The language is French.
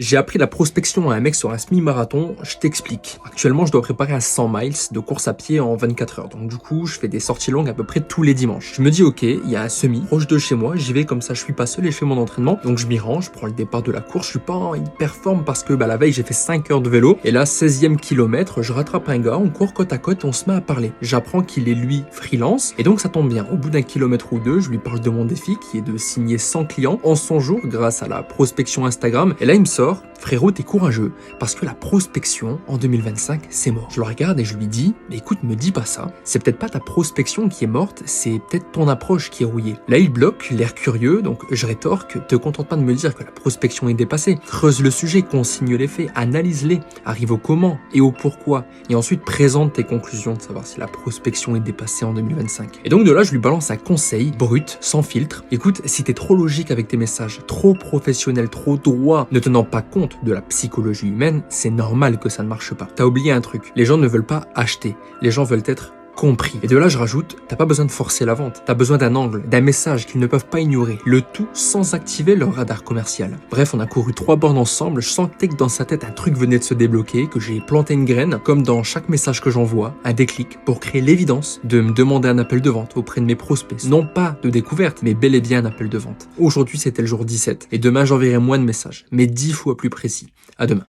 J'ai appris la prospection à un mec sur un semi-marathon, je t'explique. Actuellement, je dois préparer un 100 miles de course à pied en 24 heures. Donc du coup, je fais des sorties longues à peu près tous les dimanches. Je me dis ok, il y a un semi proche de chez moi, j'y vais comme ça, je suis pas seul et je fais mon entraînement. Donc je m'y rends, je prends le départ de la course, je suis pas en hyper forme parce que la veille j'ai fait 5 heures de vélo. Et là, 16e kilomètre, je rattrape un gars, on court côte à côte et on se met à parler. J'apprends qu'il est lui freelance et donc ça tombe bien. Au bout d'un kilomètre ou deux, je lui parle de mon défi qui est de signer 100 clients en 100 jours grâce à la prospection Instagram. Et là, il me sort: frérot, t'es courageux, parce que la prospection, en 2025, c'est mort. Je le regarde et je lui dis: mais écoute, me dis pas ça. C'est peut-être pas ta prospection qui est morte, c'est peut-être ton approche qui est rouillée. Là, il bloque, l'air curieux, donc je rétorque: te contente pas de me dire que la prospection est dépassée. Creuse le sujet, consigne les faits, analyse-les, arrive au comment et au pourquoi, et ensuite présente tes conclusions de savoir si la prospection est dépassée en 2025. Et donc de là, je lui balance un conseil brut, sans filtre. Écoute, si t'es trop logique avec tes messages, trop professionnel, trop droit, ne tenant pas compte de la psychologie humaine, c'est normal que ça ne marche pas. T'as oublié un truc, les gens ne veulent pas acheter, les gens veulent être compris. Et de là, je rajoute, t'as pas besoin de forcer la vente, t'as besoin d'un angle, d'un message qu'ils ne peuvent pas ignorer, le tout sans activer leur radar commercial. Bref, on a couru 3 bornes ensemble, je sentais que dans sa tête un truc venait de se débloquer, que j'ai planté une graine, comme dans chaque message que j'envoie, un déclic pour créer l'évidence de me demander un appel de vente auprès de mes prospects. Non pas de découverte, mais bel et bien un appel de vente. Aujourd'hui, c'était le jour 17, et demain, j'enverrai moins de messages, mais 10 fois plus précis. À demain.